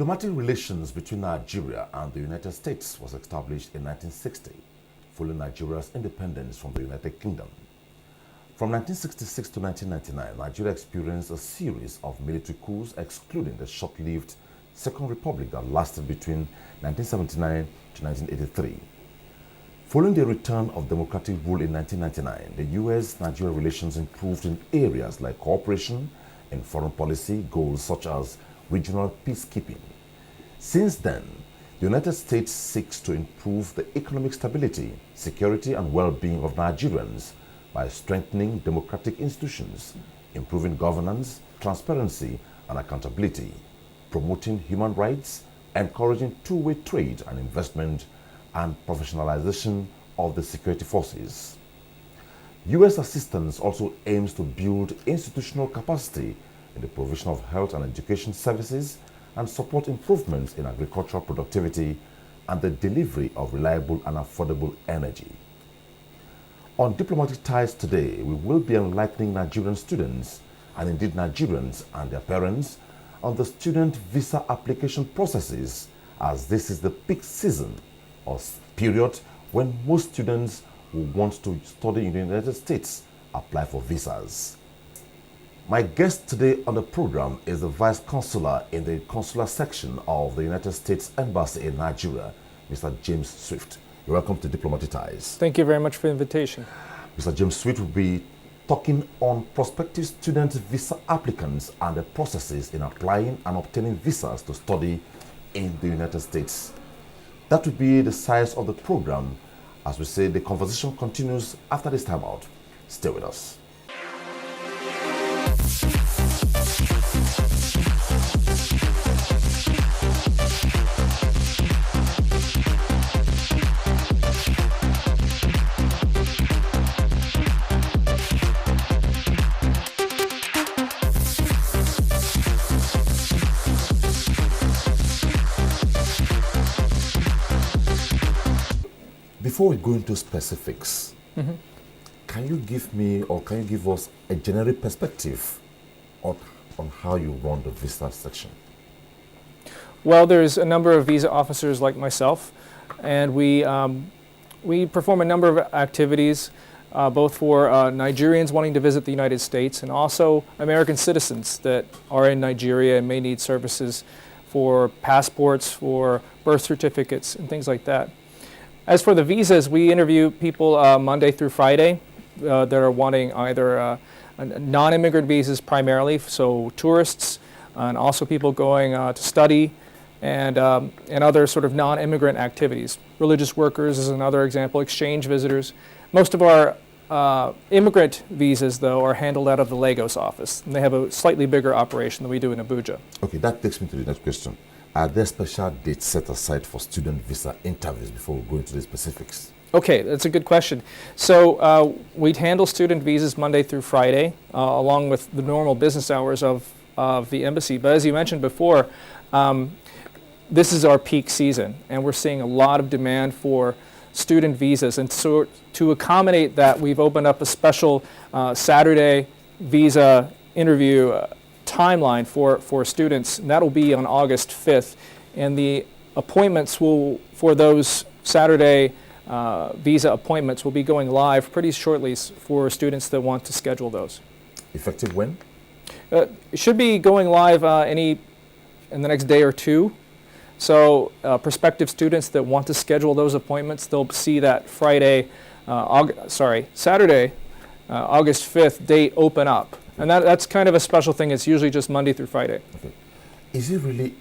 Diplomatic relations between Nigeria and the United States was established in 1960, following Nigeria's independence from the United Kingdom. From 1966 to 1999, Nigeria experienced a series of military coups, excluding the short-lived Second Republic that lasted between 1979 to 1983. Following the return of democratic rule in 1999, the U.S.-Nigeria relations improved in areas like cooperation in foreign policy, goals such as regional peacekeeping. Since then, the United States seeks to improve the economic stability, security, and well-being of Nigerians by strengthening democratic institutions, improving governance, transparency, and accountability, promoting human rights, encouraging two-way trade and investment, and professionalization of the security forces. U.S. assistance also aims to build institutional capacity in the provision of health and education services and support improvements in agricultural productivity and the delivery of reliable and affordable energy. On Diplomatic Ties today, we will be enlightening Nigerian students, and indeed Nigerians and their parents, on the student visa application processes, as this is the peak season or period when most students who want to study in the United States apply for visas. My guest today on the program is the Vice Consular in the Consular Section of the United States Embassy in Nigeria, Mr. James Swift. You're welcome to Diplomatic Ties. Thank you very much for the invitation. Mr. James Swift will be talking on prospective student visa applicants and the processes in applying and obtaining visas to study in the United States. That will be the size of the program. As we say, the conversation continues after this time out. Stay with us. Before we go into specifics, can you give me or can you give us a generic perspective on how you run the visa section? Well, there's a number of visa officers like myself, and we perform a number of activities, both for Nigerians wanting to visit the United States and also American citizens that are in Nigeria and may need services for passports, for birth certificates, and things like that. As for the visas, we interview people Monday through Friday that are wanting either non-immigrant visas primarily, so tourists, and also people going to study and other sort of non-immigrant activities. Religious workers is another example, exchange visitors. Most of our immigrant visas, though, are handled out of the Lagos office, and they have a slightly bigger operation than we do in Abuja. Okay, that takes me to the next question. Are there special dates set aside for student visa interviews before we go into the specifics? Okay, that's a good question. So we'd handle student visas Monday through Friday, along with the normal business hours of the embassy. But as you mentioned before, this is our peak season, and we're seeing a lot of demand for student visas. And so to accommodate that, we've opened up a special Saturday visa interview timeline for students, and that'll be on August 5th. And the appointments for those Saturday visa appointments will be going live pretty shortly for students that want to schedule those. Effective when? It should be going live in the next day or two. So prospective students that want to schedule those appointments, they'll see that Saturday, August 5th date open up. And that's kind of a special thing. It's usually just Monday through Friday. Okay. Is it really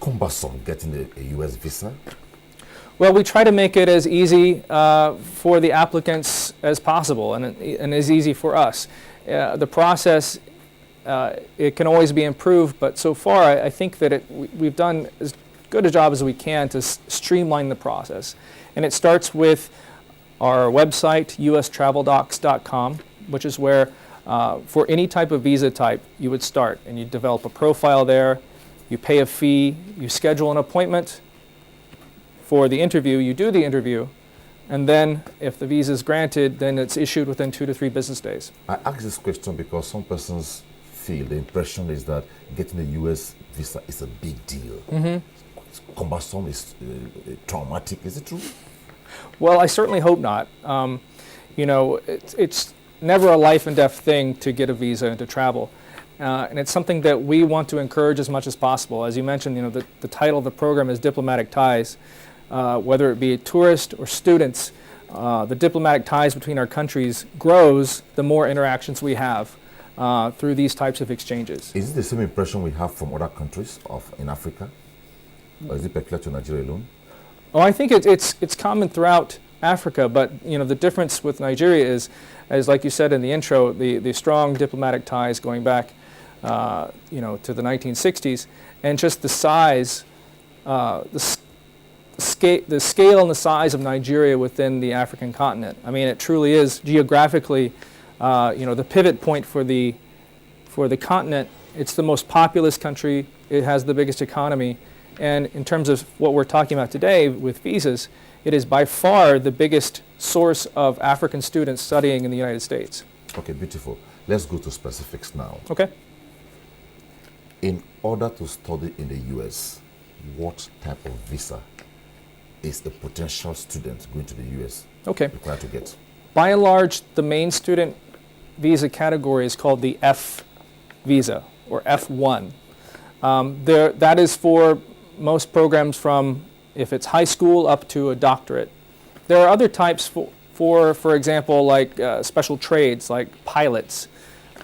cumbersome getting a U.S. visa? Well, we try to make it as easy for the applicants as possible and as easy for us. The process, it can always be improved, but so far I think that we've done as good a job as we can to streamline the process. And it starts with our website, ustraveldocs.com, which is where for any type of visa type you would start, and you develop a profile there, you pay a fee, you schedule an appointment for the interview, you do the interview, and then if the visa is granted, then it's issued within 2 to 3 business days. I ask this question because some persons feel, the impression is that getting a U.S. visa is a big deal. It's cumbersome, it's traumatic. Is it true? Well, I certainly hope not. It's never a life and death thing to get a visa and to travel. And it's something that we want to encourage as much as possible. As you mentioned, the title of the program is Diplomatic Ties. Whether it be a tourist or students, the diplomatic ties between our countries grows the more interactions we have through these types of exchanges. Is it the same impression we have from other countries in Africa? Or is it peculiar to Nigeria alone? Oh, I think it's common throughout Africa, but the difference with Nigeria is, as like you said in the intro, the strong diplomatic ties going back to the 1960s, and just the size, the scale and the size of Nigeria within the African continent. I mean, it truly is geographically, the pivot point for the continent. It's the most populous country. It has the biggest economy, and in terms of what we're talking about today with visas, it is by far the biggest source of African students studying in the United States. Okay, beautiful. Let's go to specifics now. Okay. In order to study in the U.S., what type of visa is a potential student going to the U.S. required to get? By and large, the main student visa category is called the F visa, or F1. That is for most programs from, if it's high school, up to a doctorate. There are other types for example, like special trades, like pilots.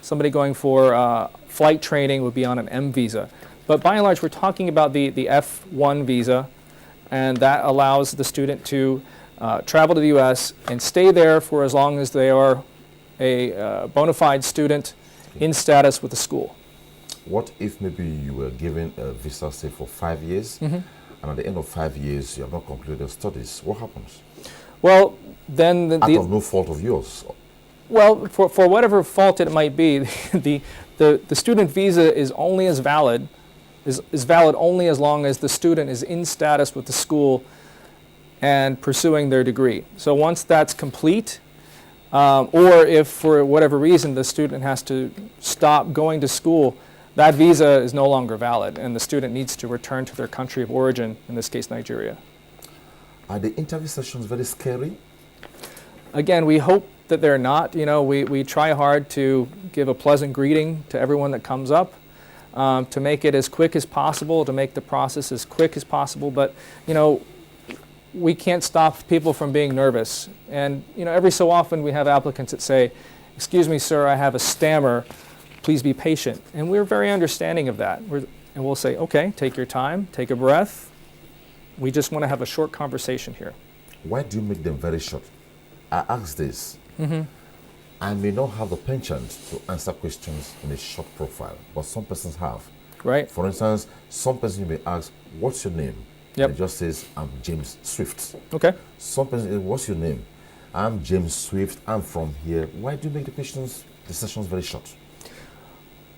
Somebody going for flight training would be on an M visa. But by and large, we're talking about the F1 visa, and that allows the student to travel to the U.S. and stay there for as long as they are a bona fide student in status with the school. What if maybe you were given a visa, say, for 5 years, and at the end of 5 years you have not concluded your studies? What happens? Well, then out of no fault of yours. Well, for whatever fault it might be, the student visa is only as valid, is valid only as long as the student is in status with the school and pursuing their degree. So once that's complete, or if for whatever reason the student has to stop going to school, that visa is no longer valid, and the student needs to return to their country of origin, in this case Nigeria. Are the interview sessions very scary? Again, we hope that they're not. We try hard to give a pleasant greeting to everyone that comes up, to make it as quick as possible, to make the process as quick as possible. But, we can't stop people from being nervous. And, every so often we have applicants that say, "Excuse me, sir, I have a stammer. Please be patient." And we're very understanding of that. And we'll say, "Okay, take your time, take a breath. We just want to have a short conversation here." Why do you make them very short? I ask this. I may not have the penchant to answer questions in a short profile, but some persons have. Right. For instance, some person you may ask, "What's your name?" Yep. And it just says, "I'm James Swift." Okay. Some person, "What's your name?" "I'm James Swift. I'm from here." Why do you make the sessions very short?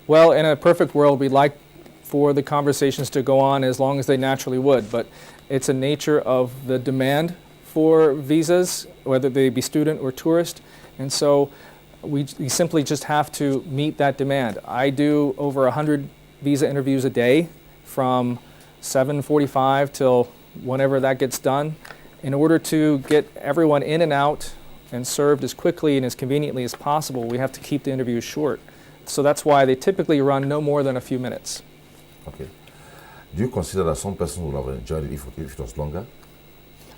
Well, in a perfect world, we'd like for the conversations to go on as long as they naturally would, but it's a nature of the demand for visas, whether they be student or tourist, and so we simply just have to meet that demand. I do over 100 visa interviews a day from 7:45 till whenever that gets done, in order to get everyone in and out and served as quickly and as conveniently as possible. We have to keep the interviews short. So that's why they typically run no more than a few minutes. Okay. Do you consider that some person would have enjoyed it if it was longer?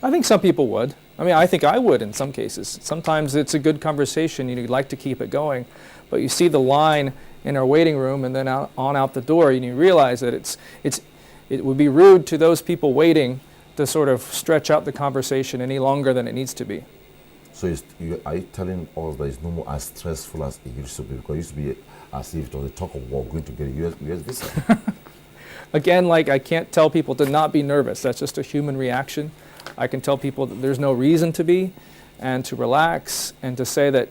I think some people would. I mean, I think I would in some cases. Sometimes it's a good conversation, you'd like to keep it going, but you see the line in our waiting room and then out the door, and you realize that it would be rude to those people waiting to sort of stretch out the conversation any longer than it needs to be. So are you telling us that it's no more as stressful as it used to be? Because it used to be as if it was a talk of war going to get a US visa. Again, I can't tell people to not be nervous. That's just a human reaction. I can tell people that there's no reason to be, and to relax, and to say that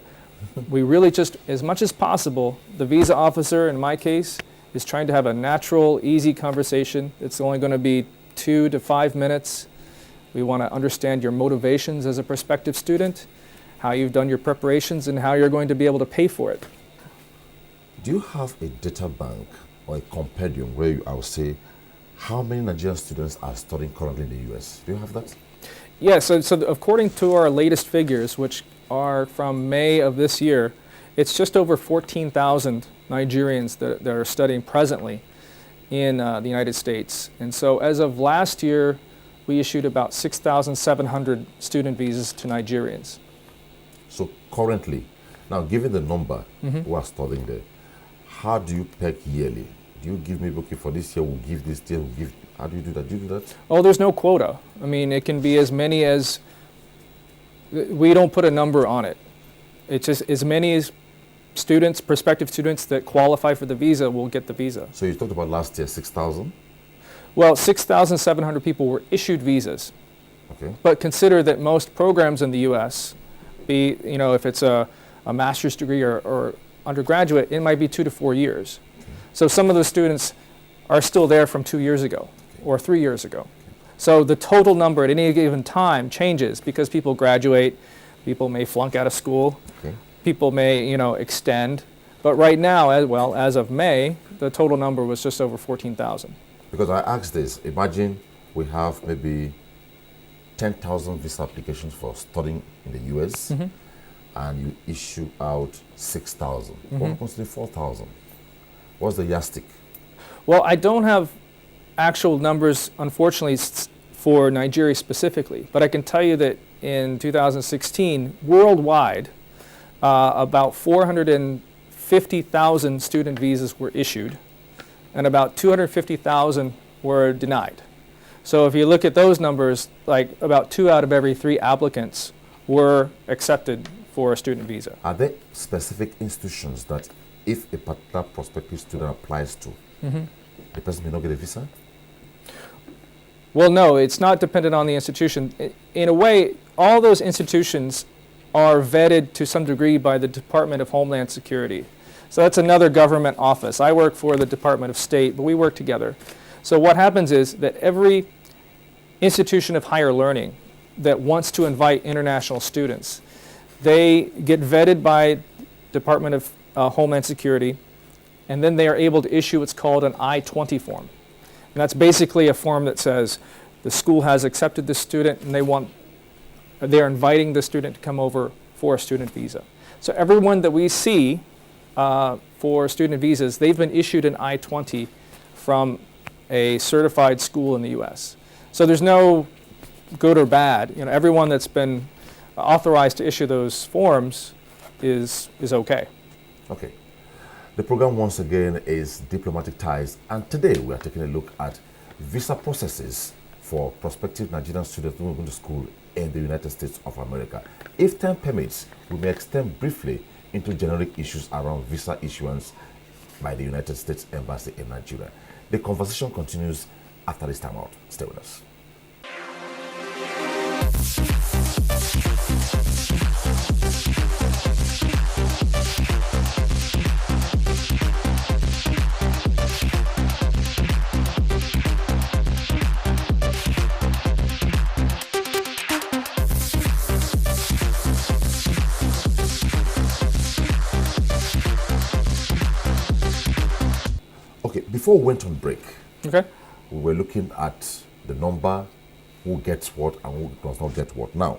we really just, as much as possible, the visa officer, in my case, is trying to have a natural, easy conversation. It's only going to be 2 to 5 minutes. We want to understand your motivations as a prospective student, how you've done your preparations, and how you're going to be able to pay for it. Do you have a data bank or a compendium where I would say how many Nigerian students are studying currently in the US? Do you have that? Yeah, so according to our latest figures, which are from May of this year, it's just over 14,000 Nigerians that are studying presently in the United States. And so as of last year, we issued about 6,700 student visas to Nigerians. So currently, now given the number who are studying there, how do you peg yearly? Do you give me, okay, for this year we'll give this year, we'll give, how do you do that? Do you do that? Oh, there's no quota. I mean, it can be as many as, we don't put a number on it. It's just as many as students, prospective students that qualify for the visa will get the visa. So you talked about last year, 6,000? Well, 6,700 people were issued visas. Okay. But consider that most programs in the U.S., if it's a master's degree or undergraduate, it might be 2 to 4 years. So some of the students are still there from 2 years ago or 3 years ago. So the total number at any given time changes because people graduate, people may flunk out of school, people may extend. But right now, as of May, the total number was just over 14,000. Because I asked this, imagine we have maybe 10,000 visa applications for studying in the US, and you issue out 6,000. What happens to the 4,000? What's the yardstick? Well, I don't have actual numbers, unfortunately, for Nigeria specifically, but I can tell you that in 2016, worldwide, about 450,000 student visas were issued, and about 250,000 were denied. So if you look at those numbers, like about 2 out of every 3 applicants were accepted for a student visa. Are there specific institutions that if a particular prospective student applies to, the person may not get a visa? Well, no, it's not dependent on the institution. In a way, all those institutions are vetted to some degree by the Department of Homeland Security. So that's another government office. I work for the Department of State, but we work together. So what happens is that every institution of higher learning that wants to invite international students, they get vetted by Department of Homeland Security, and then they are able to issue what's called an I-20 form. And that's basically a form that says the school has accepted the student and they're inviting the student to come over for a student visa. So everyone that we see for student visas, they've been issued an I-20 from a certified school in the US. So there's no good or bad. Everyone that's been authorized to issue those forms is okay. Okay. The program once again is Diplomatic Ties, and today we are taking a look at visa processes for prospective Nigerian students who are going to school in the United States of America. If time permits, we may extend briefly into generic issues around visa issuance by the United States Embassy in Nigeria. The conversation continues after this time out. Stay with us. Okay, before we went on break, we were looking at the number, who gets what and who does not get what. Now,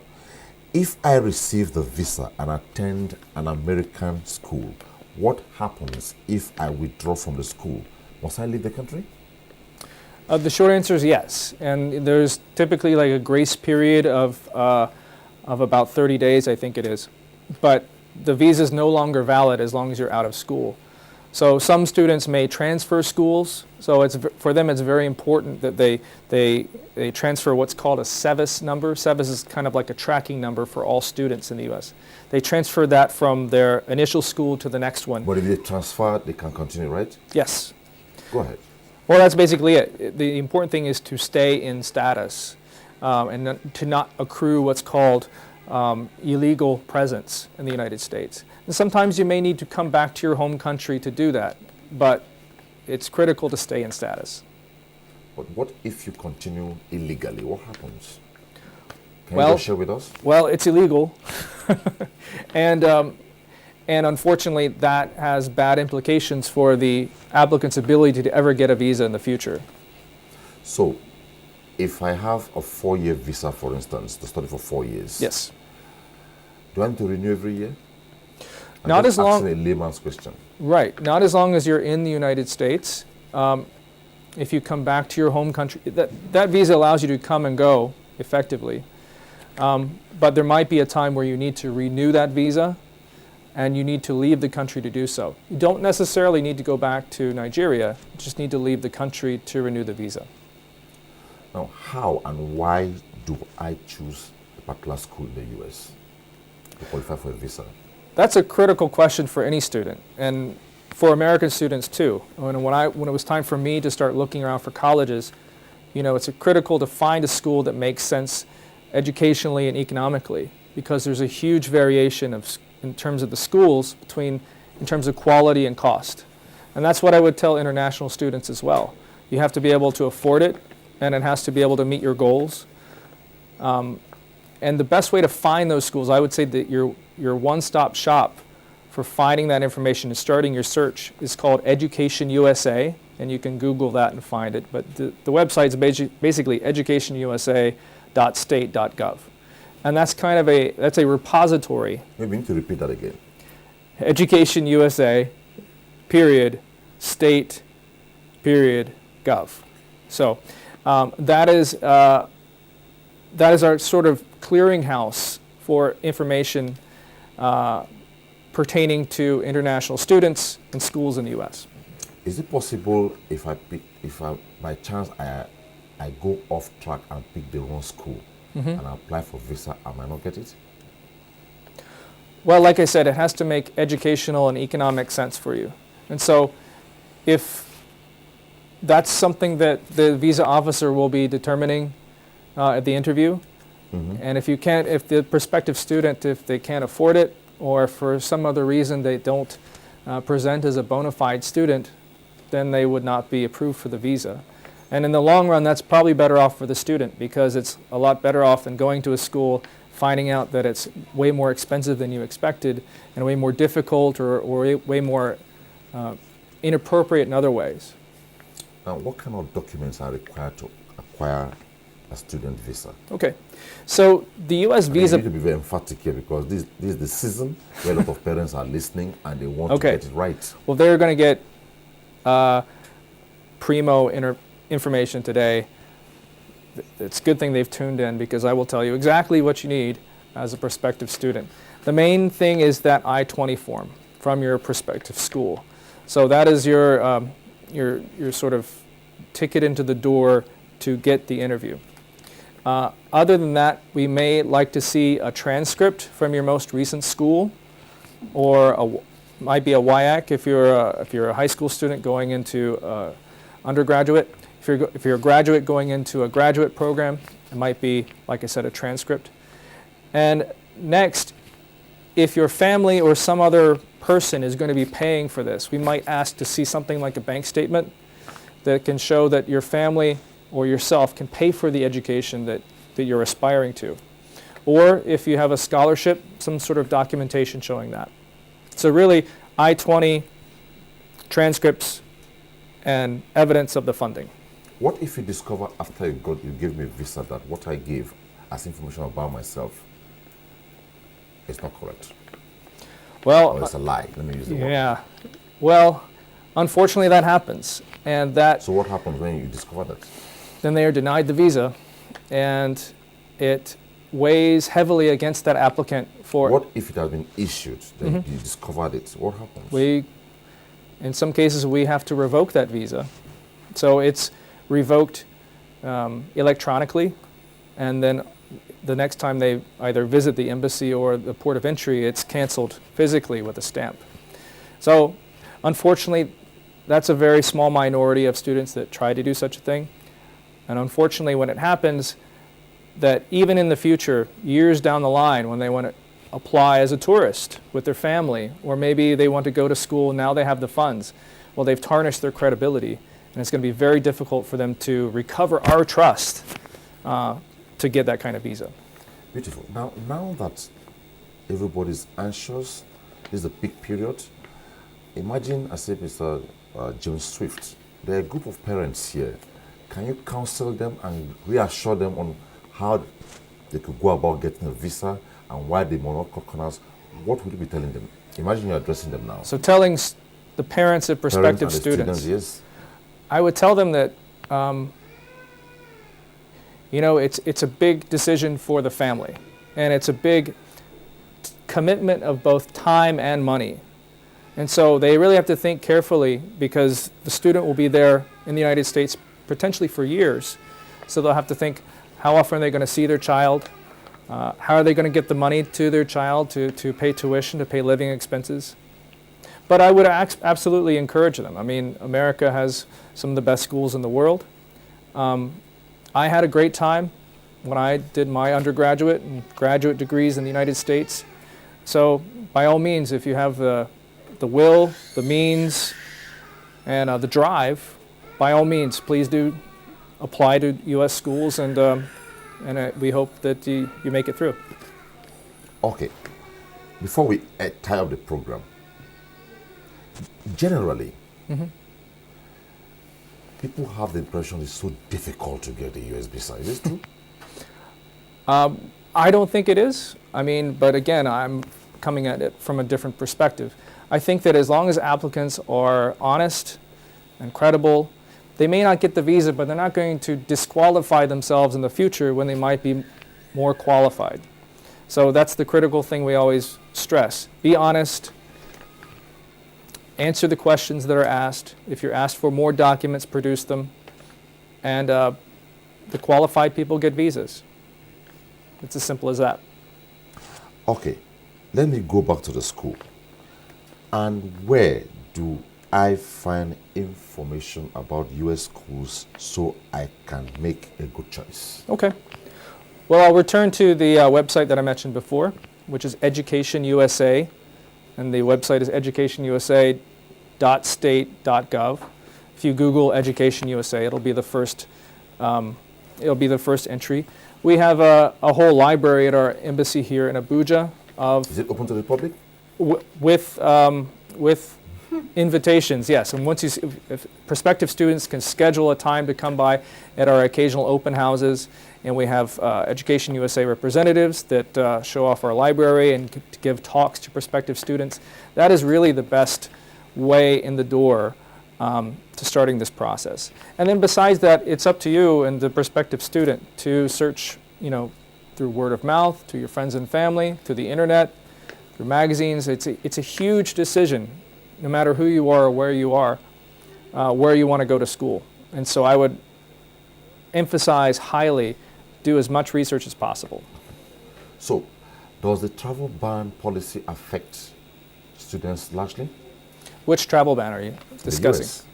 if I receive the visa and attend an American school, what happens if I withdraw from the school? Must I leave the country? The short answer is yes. And there's typically like a grace period of about 30 days, I think it is. But the visa is no longer valid as long as you're out of school. So some students may transfer schools. So for them it's very important that they transfer what's called a SEVIS number. SEVIS is kind of like a tracking number for all students in the U.S. They transfer that from their initial school to the next one. But if they transfer, they can continue, right? Yes. Go ahead. Well, that's basically it. The important thing is to stay in status and to not accrue what's called illegal presence in the United States. And sometimes you may need to come back to your home country to do that, but it's critical to stay in status. But what if you continue illegally? What happens? Can you Well, just share with us? Well, it's illegal. And And unfortunately, that has bad implications for the applicant's ability to ever get a visa in the future. So, if I have a 4-year visa, for instance, to study for 4 years, Yes. do I need to renew every year? I'm Not just as long- asking a layman's question. Right. Not as long as you're in the United States. If you come back to your home country, that visa allows you to come and go effectively. But there might be a time where you need to renew that visa and you need to leave the country to do so. You don't necessarily need to go back to Nigeria, you just need to leave the country to renew the visa. Now, how and why do I choose a particular school in the US to qualify for a visa? That's a critical question for any student, and for American students too. When it was time for me to start looking around for colleges, it's critical to find a school that makes sense educationally and economically, because there's a huge variation in terms of the schools in terms of quality and cost. And that's what I would tell international students as well. You have to be able to afford it, and it has to be able to meet your goals. And the best way to find those schools, I would say that your one-stop shop for finding that information and starting your search is called Education USA, and you can Google that and find it. But the website is basically educationusa.state.gov. And that's that's a repository. Maybe you need to repeat that again. Education USA, state, gov. So that is our sort of clearinghouse for information pertaining to international students and schools in the U.S. Is it possible if by chance I go off track and pick the wrong school and I apply for visa, I might not get it? Well, like I said, it has to make educational and economic sense for you. And so if that's something that the visa officer will be determining at the interview, and if the prospective student, if they can't afford it, or for some other reason they don't present as a bona fide student, then they would not be approved for the visa. And in the long run, that's probably better off for the student, because it's a lot better off than going to a school, finding out that it's way more expensive than you expected, and way more difficult, or way more inappropriate in other ways. Now, what kind of documents are required to acquire a student visa? Okay, so the U.S. visa... You need to be very emphatic here, because this is the season where a lot of parents are listening and they want to get it right. Well, they're going to get primo information today. It's a good thing they've tuned in, because I will tell you exactly what you need as a prospective student. The main thing is that I-20 form from your prospective school. So that is your sort of ticket into the door to get the interview. Other than that, we may like to see a transcript from your most recent school, or might be a WIAC if you're a high school student going into undergraduate. If you're a graduate going into a graduate program, it might be, like I said, a transcript. And next, if your family or some other person is going to be paying for this, we might ask to see something like a bank statement that can show that your family or yourself can pay for the education that you're aspiring to. Or if you have a scholarship, some sort of documentation showing that. So really, I-20, transcripts, and evidence of the funding. What if you discover after you gave me a visa that what I gave as information about myself is not correct? Well, or it's a lie. Let me use the word. Yeah. Well, unfortunately, that happens, and that. So what happens when you discover that? Then they are denied the visa, and it weighs heavily against that applicant for. What if it has been issued? Then you discovered it. What happens? In some cases, we have to revoke that visa. So it's revoked electronically, and then the next time they either visit the embassy or the port of entry, it's canceled physically with a stamp. So unfortunately, that's a very small minority of students that try to do such a thing. And unfortunately, when it happens, that even in the future, years down the line, when they want to apply as a tourist with their family, or maybe they want to go to school, now they have the funds, well, they've tarnished their credibility, and it's going to be very difficult for them to recover our trust to get that kind of visa. Beautiful. Now that everybody's anxious This is a peak period. Imagine, as if Mr. James Swift, there are a group of parents here. Can you counsel them and reassure them on how they could go about getting a visa and why they may not cut corners? What would you be telling them? Imagine you're addressing them now. So telling the parents of prospective Parents and the students, yes. I would tell them that, it's a big decision for the family, and it's a big commitment of both time and money. And so they really have to think carefully, because the student will be there in the United States potentially for years. So they'll have to think, how often are they going to see their child? How are they going to get the money to their child to pay tuition, to pay living expenses? But I would absolutely encourage them. I mean, America has some of the best schools in the world. I had a great time when I did my undergraduate and graduate degrees in the United States. So by all means, if you have the will, the means, and the drive, by all means, please do apply to U.S. schools, and we hope that you make it through. Okay. Before we tie up the program, generally, people have the impression it's so difficult to get a U.S. visa. Is this true? I don't think it is. I mean, but again, I'm coming at it from a different perspective. I think that as long as applicants are honest and credible, they may not get the visa, but they're not going to disqualify themselves in the future when they might be more qualified. So that's the critical thing we always stress. Be honest. Answer the questions that are asked. If you're asked for more documents, produce them. And the qualified people get visas. It's as simple as that. Okay. Let me go back to the school. And where do I find information about U.S. schools so I can make a good choice? Okay. Well, I'll return to the website that I mentioned before, which is Education USA, and the website is educationusa.state.gov. If you Google Education USA, it'll be the first entry. We have a whole library at our embassy here in Abuja. Is it open to the public? With invitations, yes. And once if prospective students can schedule a time to come by at our occasional open houses, and we have Education USA representatives that show off our library and to give talks to prospective students. That is really the best way in the door to starting this process. And then besides that, it's up to you and the prospective student to search, through word of mouth, to your friends and family, through the internet, through magazines. It's a huge decision, no matter who you are or where you are, where you want to go to school. And so I would emphasize highly, do as much research as possible. So, does the travel ban policy affect students largely? Which travel ban are you discussing? The US.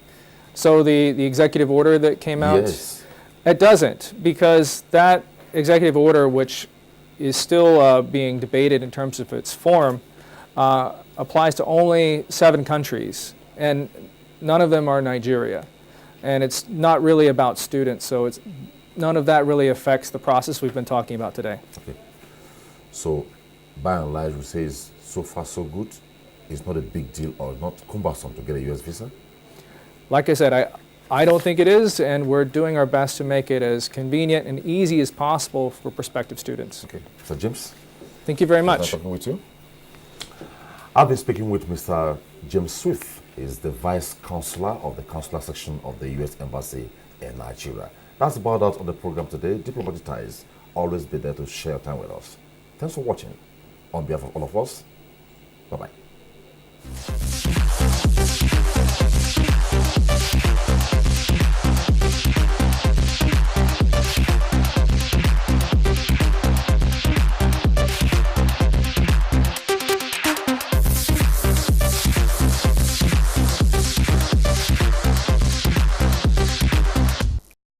So the executive order that came out? Yes. It doesn't, because that executive order, which is still being debated in terms of its form, applies to only 7 countries, and none of them are Nigeria. And it's not really about students, so none of that really affects the process we've been talking about today. Okay. So, by and large, we say it's so far so good. It's not a big deal or not cumbersome to get a U.S. visa? Like I said, I don't think it is, and we're doing our best to make it as convenient and easy as possible for prospective students. Okay. Mr. James? Thank you very Nice much. talking with you. I've been speaking with Mr. James Swift. He's the Vice Consular of the Consular Section of the U.S. Embassy in Nigeria. That's about that on the program today. Diplomatic Ties. Always be there to share time with us. Thanks for watching. On behalf of all of us, bye-bye.